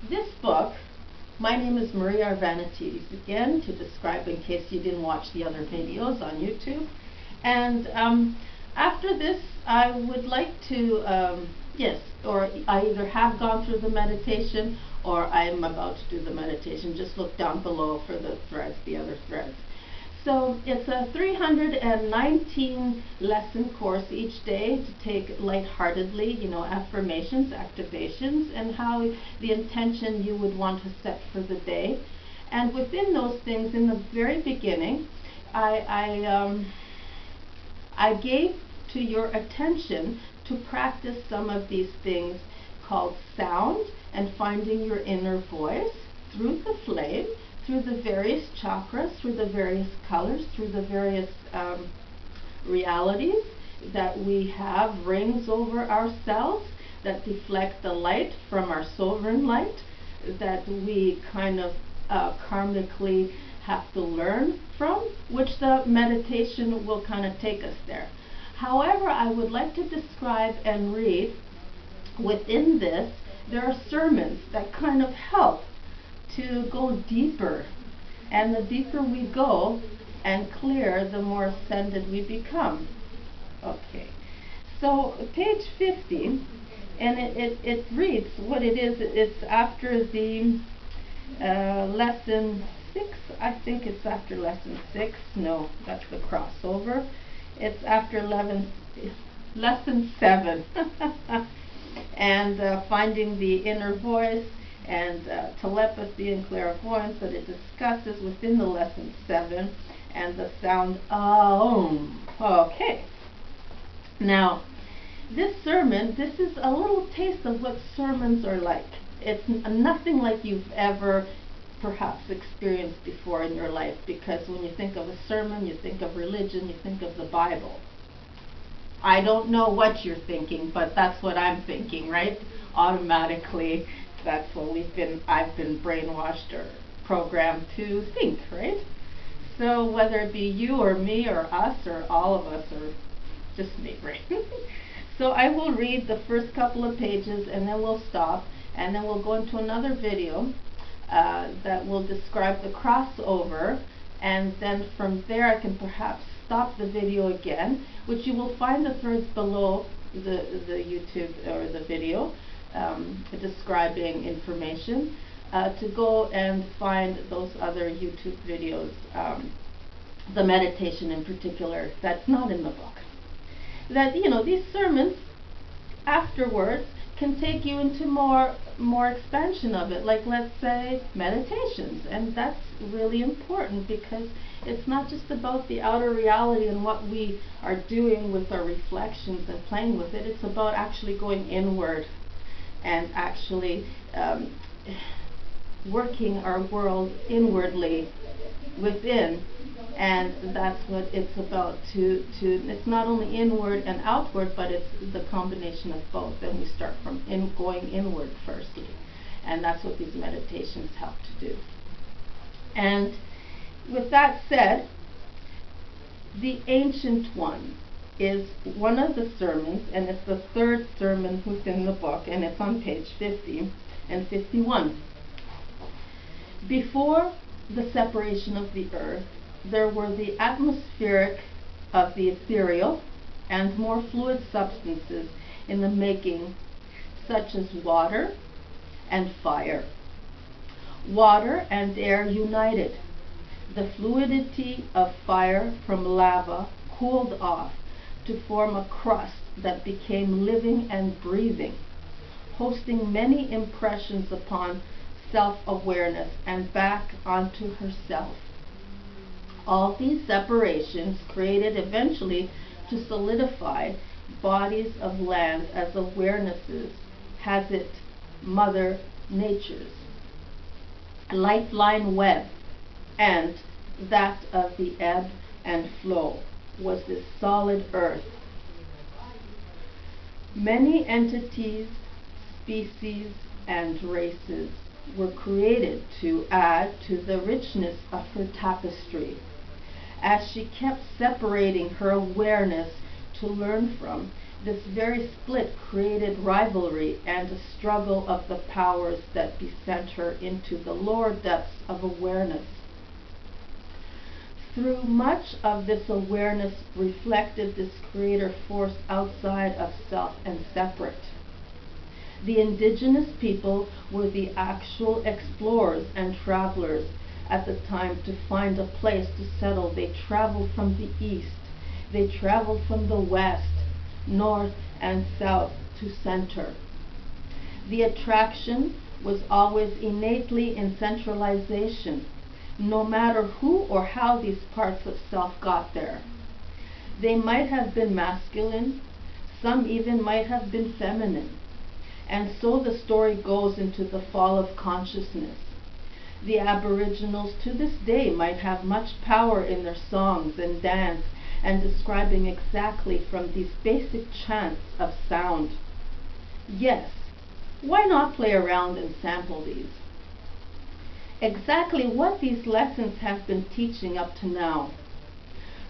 This book, my name is Marie Arvanitidis, again, to describe in case you didn't watch the other videos on YouTube. And after this, I would like to, or I either have gone through the meditation or I'm about to do the meditation. Just look down below for the threads, the other threads. So it's a 319 lesson course each day to take lightheartedly, affirmations, activations, and how the intention you would want to set for the day. And within those things, in the very beginning, I gave to your attention to practice some of these things called sound and finding your inner voice through the flame, through the various chakras, through the various colors, through the various realities that we have, rings over ourselves that deflect the light from our sovereign light that we kind of karmically have to learn from, which the meditation will kind of take us there. However, I would like to describe and read within this, there are sermons that kind of help to go deeper, and the deeper we go and clear, the more ascended we become. Okay, so page 50, and it reads what it is. It's after the lesson 6. I think it's after lesson 6. No, that's the crossover. It's after lesson 7 and finding the inner voice and telepathy and clairvoyance that it discusses within the lesson 7, and the sound Aum. Okay. Now, this sermon, this is a little taste of what sermons are like. It's nothing like you've ever perhaps experienced before in your life, because when you think of a sermon, you think of religion, you think of the Bible. I don't know what you're thinking, but that's what I'm thinking, right? Automatically. That's what I've been brainwashed or programmed to think, right? So whether it be you or me or us or all of us or just me, right? So I will read the first couple of pages and then we'll stop, and then we'll go into another video that will describe the crossover, and then from there I can perhaps stop the video again, which you will find the threads below the YouTube or the video. Describing information, to go and find those other YouTube videos, the meditation in particular, that's not in the book. That, these sermons afterwards can take you into more expansion of it, like let's say meditations, and that's really important because it's not just about the outer reality and what we are doing with our reflections and playing with it. It's about actually going inward and actually working our world inwardly within, and that's what it's about. It's not only inward and outward, but it's the combination of both. And we start from going inward firstly, and that's what these meditations help to do. And with that said, the Ancient One is one of the sermons, and it's the third sermon within the book, and it's on page 50 and 51. Before the separation of the earth, there were the atmospheric of the ethereal and more fluid substances in the making, such as water and fire. Water and air united. The fluidity of fire from lava cooled off to form a crust that became living and breathing, hosting many impressions upon self-awareness and back onto herself. All these separations created eventually to solidify bodies of land as awarenesses, has it Mother Nature's lifeline web, and that of the ebb and flow was this solid earth. Many entities, species, and races were created to add to the richness of her tapestry. As she kept separating her awareness to learn from, This very split created rivalry and a struggle of the powers that decenter into the lower depths of awareness. Through much of this awareness reflected this creator force outside of self and separate. The indigenous people were the actual explorers and travelers at the time to find a place to settle. They traveled from the east, they traveled from the west, north and south to center. The attraction was always innately in centralization, no matter who or how these parts of self got there. They might have been masculine, some even might have been feminine. And so the story goes into the fall of consciousness. The Aboriginals to this day might have much power in their songs and dance and describing exactly from these basic chants of sound. Yes, why not play around and sample these? Exactly what these lessons have been teaching up to now.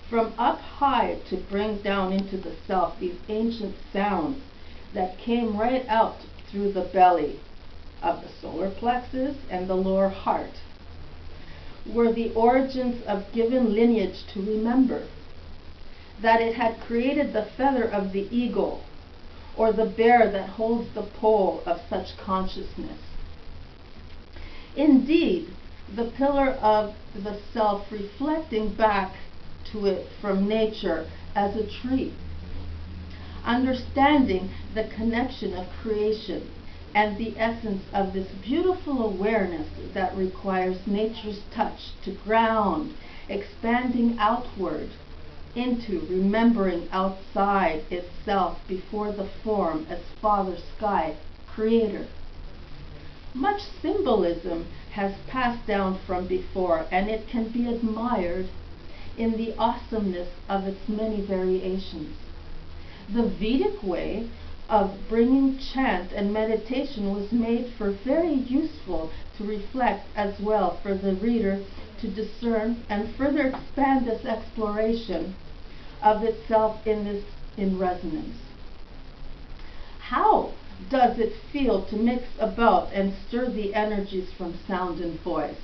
From up high to bring down into the self these ancient sounds that came right out through the belly of the solar plexus and the lower heart, were the origins of given lineage to remember, that it had created the feather of the eagle, or the bear that holds the pole of such consciousness. Indeed, the pillar of the self reflecting back to it from nature as a tree, understanding the connection of creation and the essence of this beautiful awareness that requires nature's touch to ground, expanding outward into remembering outside itself before the form as Father Sky, Creator. Much symbolism has passed down from before, and it can be admired in the awesomeness of its many variations. The Vedic way of bringing chant and meditation was made for very useful to reflect as well for the reader to discern and further expand this exploration of itself in resonance. How does it feel to mix about and stir the energies from sound and voice?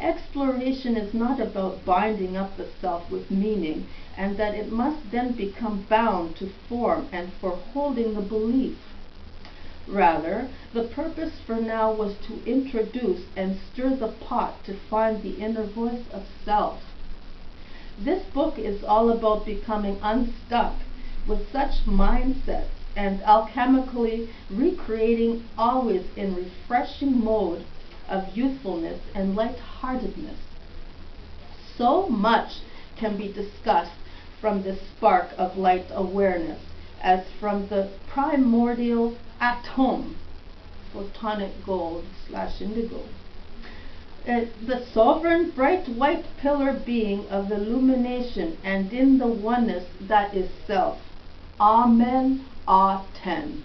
Exploration is not about binding up the self with meaning, and that it must then become bound to form and for holding the belief. Rather, the purpose for now was to introduce and stir the pot to find the inner voice of self. This book is all about becoming unstuck with such mindsets and alchemically recreating always in refreshing mode of youthfulness and light-heartedness. So much can be discussed from this spark of light awareness as from the primordial atom, photonic gold / indigo. The sovereign bright white pillar being of illumination and in the oneness that is self. Amen. Aten.